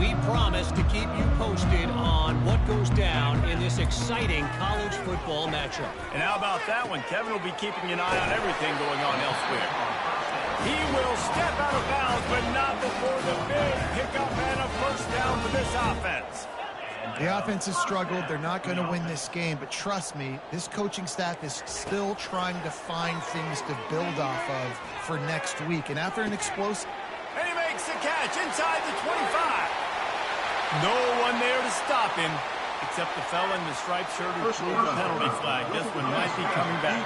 We promise to keep you posted on what goes down in this exciting college football matchup. And how about that one? Kevin will be keeping an eye on everything going on elsewhere. He will step out of bounds, but not before the big pickup and a 1st down for this offense. The offense has struggled. They're not going to win this game, but trust me, this coaching staff is still trying to find things to build off of for next week. And after an explosive... And he makes the catch inside the 25. No one there to stop him, except the fella in the striped shirt who threw the penalty flag. This one might be coming back.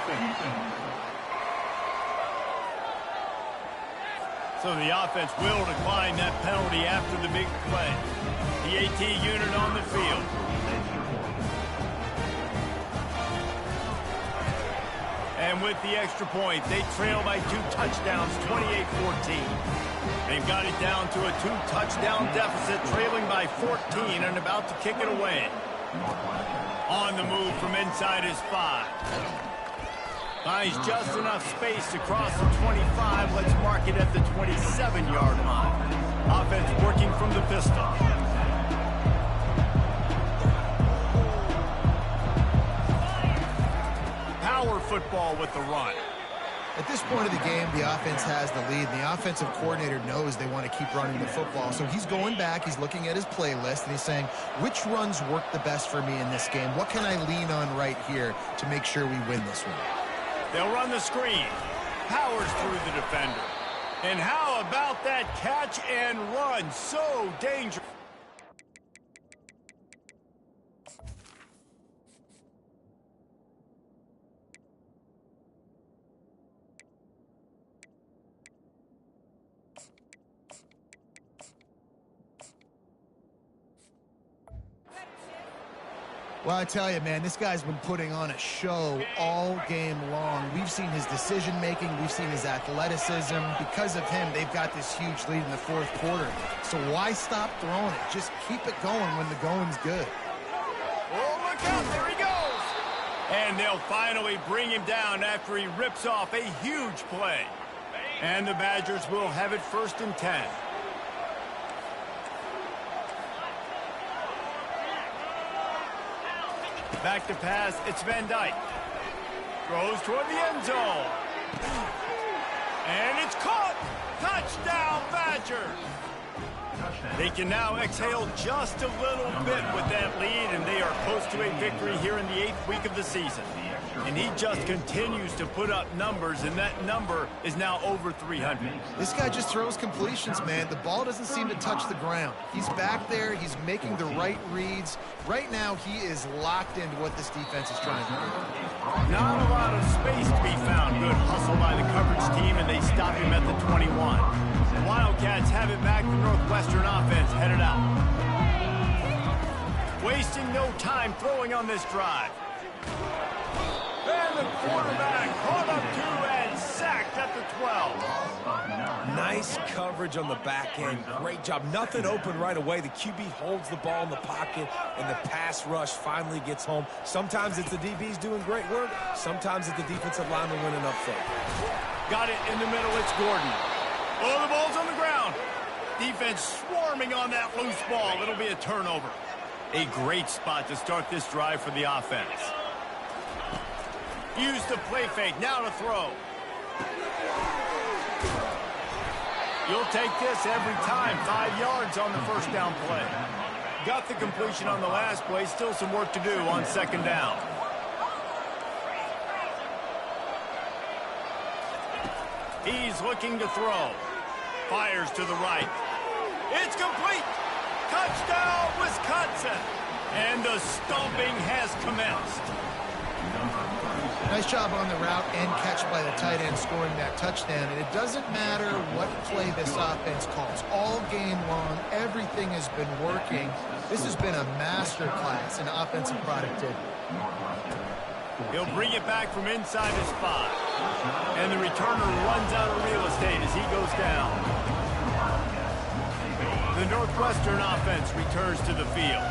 So the offense will decline that penalty after the big play. The AT unit on the field. And with the extra point, they trail by 2 touchdowns, 28-14. They've got it down to a 2-touchdown deficit, trailing by 14 and about to kick it away. On the move from inside his 5. Finds just enough space to cross the 25. Let's mark it at the 27-yard line. Offense working from the pistol. Power football with the run. At this point of the game, the offense has the lead. The offensive coordinator knows they want to keep running the football. So he's going back, he's looking at his playlist, and he's saying, which runs work the best for me in this game? What can I lean on right here to make sure we win this one? They'll run the screen. Powers through the defender. And how about that catch and run? So dangerous. Well, I tell you, man, this guy's been putting on a show all game long. We've seen his decision-making. We've seen his athleticism. Because of him, they've got this huge lead in the fourth quarter. So why stop throwing it? Just keep it going when the going's good. Oh, look out. There he goes. And they'll finally bring him down after he rips off a huge play. And the Badgers will have it 1st and 10. Back to pass, it's Van Dyke. Throws toward the end zone. And it's caught! Touchdown, Badgers! They can now exhale just a little bit with that lead, and they are close to a victory here in the 8th week of the season. And he just continues to put up numbers, and that number is now over 300. This guy just throws completions, man. The ball doesn't seem to touch the ground. He's back there. He's making the right reads. Right now, he is locked into what this defense is trying to do. Not a lot of space to be found. Good hustle by the coverage team, and they stop him at the 21. The Wildcats have it back. The Northwestern offense headed out. Wasting no time throwing on this drive. And the quarterback caught up to and sacked at the 12. Nice coverage on the back end. Great job. Nothing open right away. The QB holds the ball in the pocket, and the pass rush finally gets home. Sometimes it's the DBs doing great work. Sometimes it's the defensive lineman winning up front. Got it in the middle. It's Gordon. Oh, the ball's on the ground. Defense swarming on that loose ball. It'll be a turnover. A great spot to start this drive for the offense. Use the play fake, now to throw. You'll take this every time. 5 yards on the first down play. Got the completion on the last play. Still some work to do on 2nd down. He's looking to throw. Fires to the right. It's complete. Touchdown, Wisconsin. And the stomping has commenced. Nice job on the route and catch by the tight end scoring that touchdown. And it doesn't matter what play this offense calls. All game long, everything has been working. This has been a master class in offensive productivity. He'll bring it back from inside his 5. And the returner runs out of real estate as he goes down. The Northwestern offense returns to the field.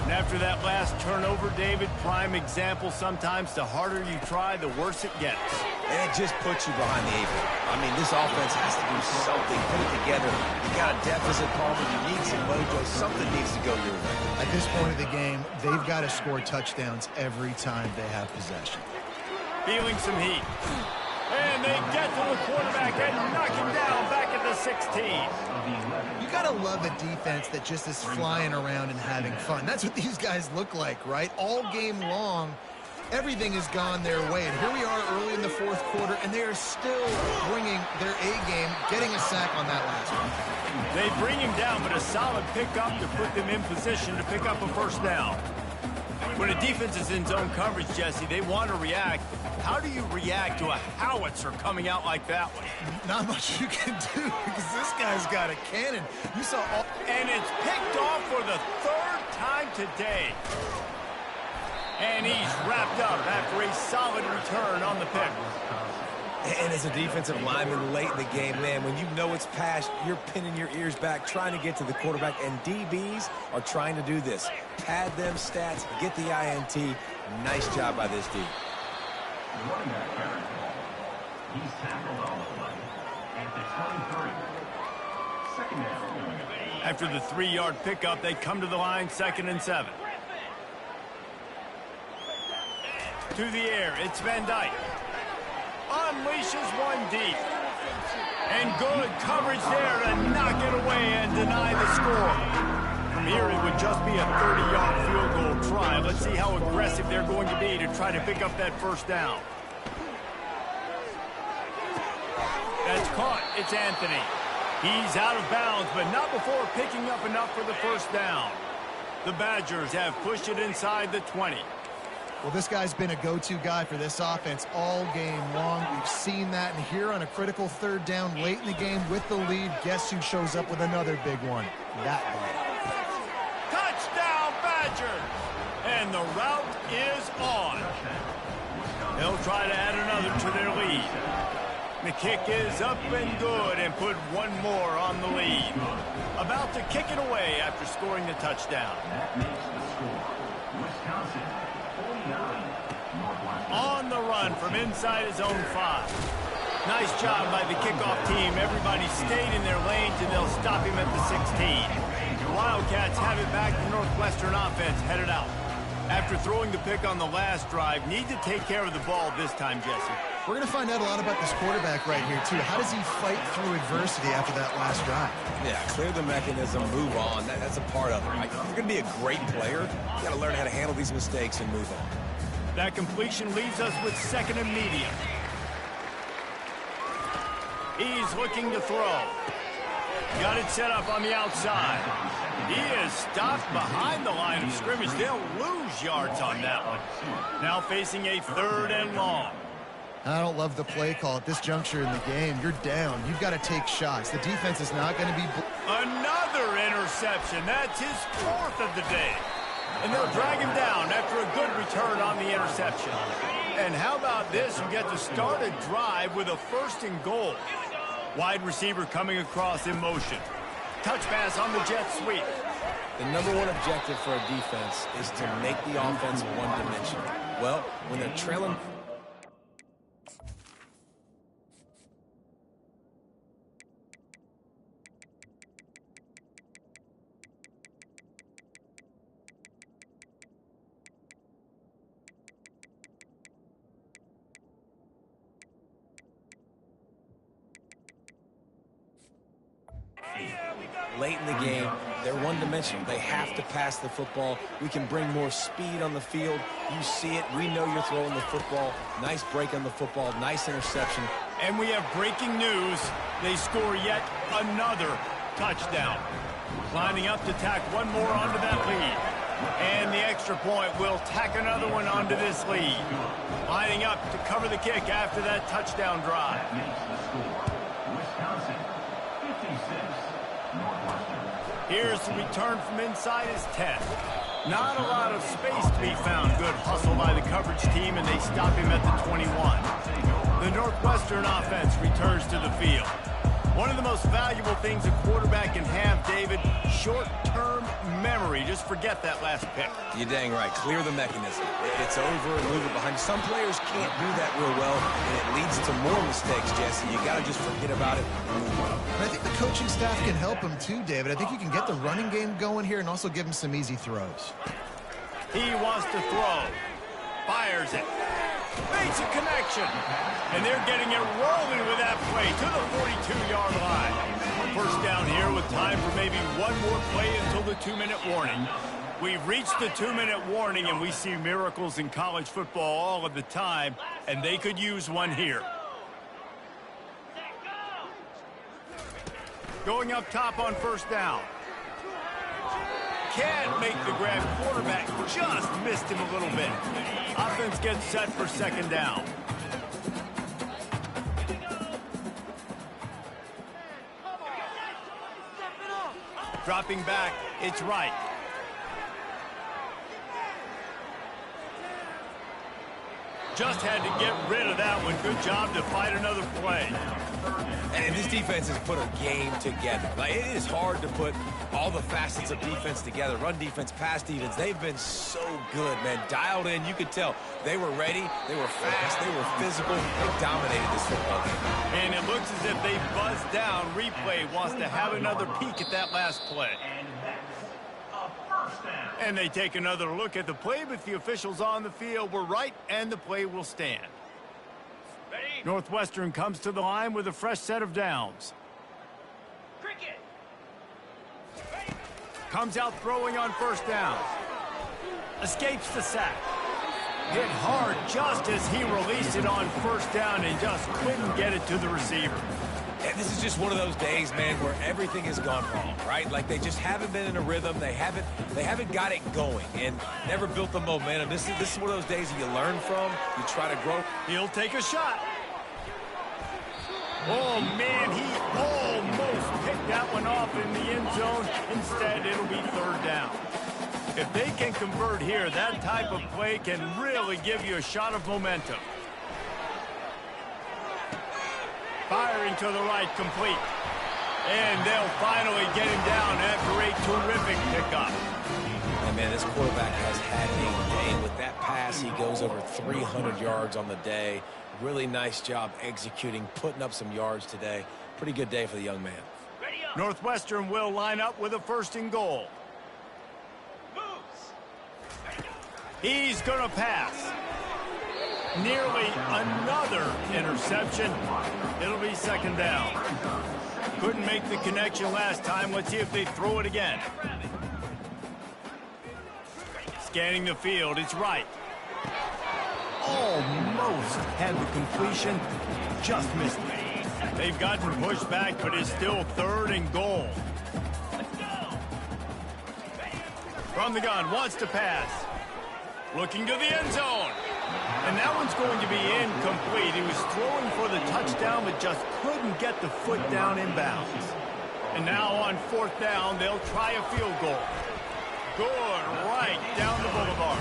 And after that last turnover, David, prime example sometimes the harder you try, the worse it gets. And it just puts you behind the 8 ball. I mean, this offense has to do something, put it together. You got a deficit, Palmer. You need some mojo. Something needs to go your way. At this point of the game, they've got to score touchdowns every time they have possession. Feeling some heat. And they get to the quarterback and knock him down back at the 16. You got to love a defense that just is flying around and having fun. That's what these guys look like, right? All game long, everything has gone their way. And here we are early in the fourth quarter, and they are still bringing their A game, getting a sack on that last one. They bring him down, but a solid pickup to put them in position to pick up a first down. When a defense is in zone coverage, Jesse, they want to react. How do you react to a howitzer coming out like that one? Not much you can do because this guy's got a cannon. You saw all... And it's picked off for the 3rd time today. And he's wrapped up after a solid return on the pick. And as a defensive lineman late in the game, man, when you know it's past, you're pinning your ears back, trying to get to the quarterback, and DBs are trying to do this. Pad them stats, get the INT. Nice job by this D. He's tackled on the play at the 23. 2nd down. After the 3-yard pickup, they come to the line, 2nd and 7. To the air, it's Van Dyke. Unleashes one deep. And good coverage there to knock it away and deny the score. From here, it would just be a 30-yard field goal try. Let's see how aggressive they're going to be to try to pick up that first down. That's caught. It's Anthony. He's out of bounds, but not before picking up enough for the first down. The Badgers have pushed it inside the 20. Well, this guy's been a go-to guy for this offense all game long. We've seen that, and here on a critical third down late in the game with the lead, guess who shows up with another big one? That guy. Touchdown, Badgers! And the route is on. They'll try to add another to their lead. The kick is up and good and put one more on the lead. About to kick it away after scoring the touchdown. That makes the score. Wisconsin, 49. Northwestern. On the run from inside his own 5. Nice job by the kickoff team. Everybody stayed in their lanes, and they'll stop him at the 16. The Wildcats have it back. The Northwestern offense headed out. After throwing the pick on the last drive, need to take care of the ball this time, Jesse. We're going to find out a lot about this quarterback right here, too. How does he fight through adversity after that last drive? Yeah, clear the mechanism, move on. That's a part of it, right? If you're going to be a great player, you got to learn how to handle these mistakes and move on. That completion leaves us with 2nd and medium. He's looking to throw. Got it set up on the outside. He is stopped behind the line of scrimmage. They'll lose yards on that one. Now facing a 3rd and long. I don't love the play call at this juncture in the game. You're down. You've got to take shots. The defense is not going to be... Another interception. That's his 4th of the day. And they'll drag him down after a good return on the interception. And how about this? You get to start a drive with a 1st and goal. Wide receiver coming across in motion. Touch pass on the jet sweep. The number one objective for a defense is to make the offense one-dimensional. Well, when they're trailing... Late in the game, they're one-dimensional. They have to pass the football. We can bring more speed on the field. You see it. We know you're throwing the football. Nice break on the football. Nice interception. And we have breaking news. They score yet another touchdown. Lining up to tack one more onto that lead. And the extra point will tack another one onto this lead. Lining up to cover the kick after that touchdown drive. That makes the score. Wisconsin, 56. Here's the return from inside his 10. Not a lot of space to be found. Good hustle by the coverage team, and they stop him at the 21. The Northwestern offense returns to the field. One of the most valuable things a quarterback can have, David, short-term memory. Just forget that last pick. You're dang right. Clear the mechanism. It's over and move it behind. Some players can't do that real well, and it leads to more mistakes, Jesse. You got to just forget about it and move on. I think the coaching staff can help him too, David. I think you can get the running game going here and also give him some easy throws. He wants to throw. Fires it. Makes a connection. And they're getting it rolling with that play to the 42-yard line. First down here with time for maybe one more play until the 2-minute warning. We've reached the 2-minute warning, and we see miracles in college football all of the time, and they could use one here. Going up top on first down. Can't make the grab. Quarterback just missed him a little bit. Offense gets set for 2nd down. Dropping back, it's right. Just had to get rid of that one. Good job to fight another play. And this defense has put a game together. Like, it is hard to put all the facets of defense together. Run defense, pass defense. They've been so good, man. Dialed in. You could tell they were ready. They were fast. They were physical. They dominated this football game. And it looks as if they buzzed down. Replay wants to have another peek at that last play. And they take another look at the play, but the officials on the field were right, and the play will stand. Northwestern comes to the line with a fresh set of downs. Comes out throwing on first down. Escapes the sack. Hit hard just as he released it on first down and just couldn't get it to the receiver. And this is just one of those days, man, where everything has gone wrong, right? Like they just haven't been in a rhythm. They haven't got it going and never built the momentum. This is one of those days that you learn from. You try to grow. He'll take a shot. Oh, man, he almost picked that one off in the end zone. Instead, it'll be third down. If they can convert here, that type of play can really give you a shot of momentum. Firing to the right, complete. And they'll finally get him down after a terrific pickup. And, man, this quarterback has had a day. With that pass, he goes over 300 yards on the day. Really nice job executing, putting up some yards today. Pretty good day for the young man. Northwestern will line up with a 1st and goal. He's going to pass. Nearly another interception. It'll be 2nd down. Couldn't make the connection last time. Let's see if they throw it again. Scanning the field. It's right. Almost had the completion. Just missed it. They've gotten pushed back, but it's still 3rd and goal. From the gun. Wants to pass. Looking to the end zone. And that one's going to be incomplete. He was throwing for the touchdown, but just couldn't get the foot down in bounds. And now on 4th down, they'll try a field goal. Good, right down the boulevard.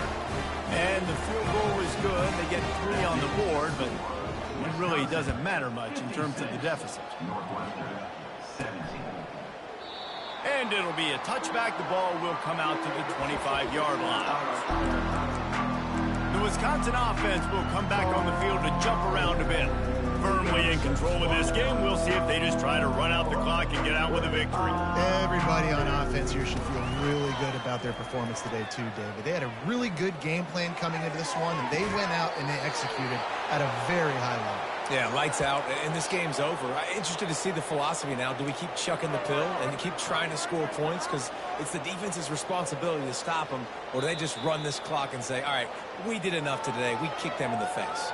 And the field goal was good. They get 3 on the board, but it really doesn't matter much in terms of the deficit. And it'll be a touchback. The ball will come out to the 25-yard line. The Wisconsin offense will come back on the field to jump around a bit. Firmly in control of this game. We'll see if they just try to run out the clock and get out with a victory. Everybody on offense here should feel really good about their performance today too, David. They had a really good game plan coming into this one, and they went out and they executed at a very high level. Yeah, lights out, and this game's over. I'm interested to see the philosophy now. Do we keep chucking the pill and keep trying to score points? Because it's the defense's responsibility to stop them. Or do they just run this clock and say, all right, we did enough today. We kicked them in the face.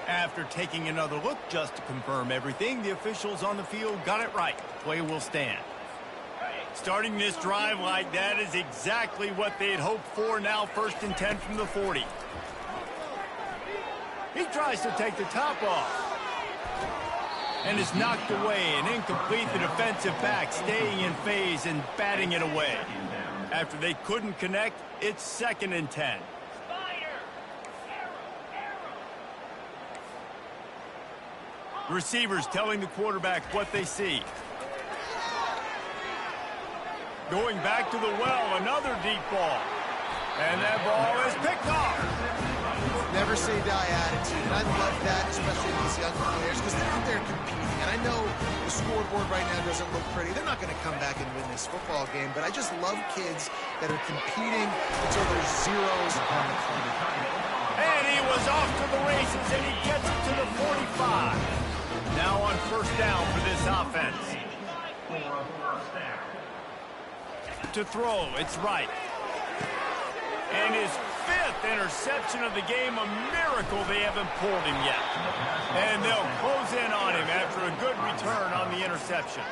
After taking another look just to confirm everything, the officials on the field got it right. Play will stand. Starting this drive like that is exactly what they'd hoped for. Now 1st and 10 from the 40. He tries to take the top off. And is knocked away and incomplete. The defensive back staying in phase and batting it away. After they couldn't connect, it's 2nd and 10. Receivers telling the quarterback what they see. Going back to the well, another deep ball. And that ball is picked off. Never say die attitude, and I love that, especially with these young players, because they're out there competing. And I know the scoreboard right now doesn't look pretty. They're not going to come back and win this football game, but I just love kids that are competing until there's zeros on the clock. And he was off to the races, and he gets it to the 45. Now on 1st down for this offense. To throw, it's right. And his 5th interception of the game, a miracle they haven't pulled him yet. And they'll close in on him after a good return on the interception.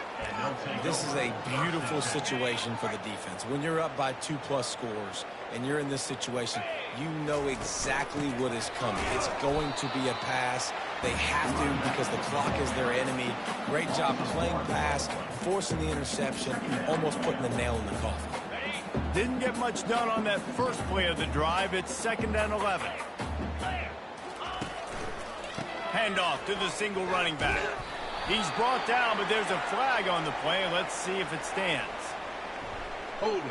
This is a beautiful situation for the defense. When you're up by 2+ scores and you're in this situation, you know exactly what is coming. It's going to be a pass. They have to because the clock is their enemy. Great job playing pass, forcing the interception, almost putting the nail in the coffin. Didn't get much done on that first play of the drive. It's 2nd and 11. Handoff to the single running back. He's brought down, but there's a flag on the play. Let's see if it stands. Hold it.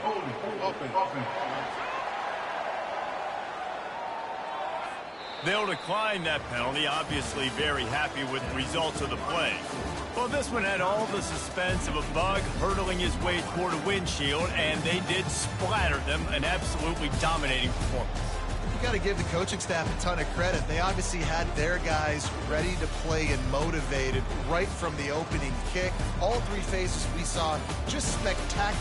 They'll decline that penalty, obviously very happy with the results of the play. Well, this one had all the suspense of a bug hurtling his way toward a windshield, and they did splatter them, an absolutely dominating performance. You got to give the coaching staff a ton of credit. They obviously had their guys ready to play and motivated right from the opening kick. All 3 phases we saw just spectacular.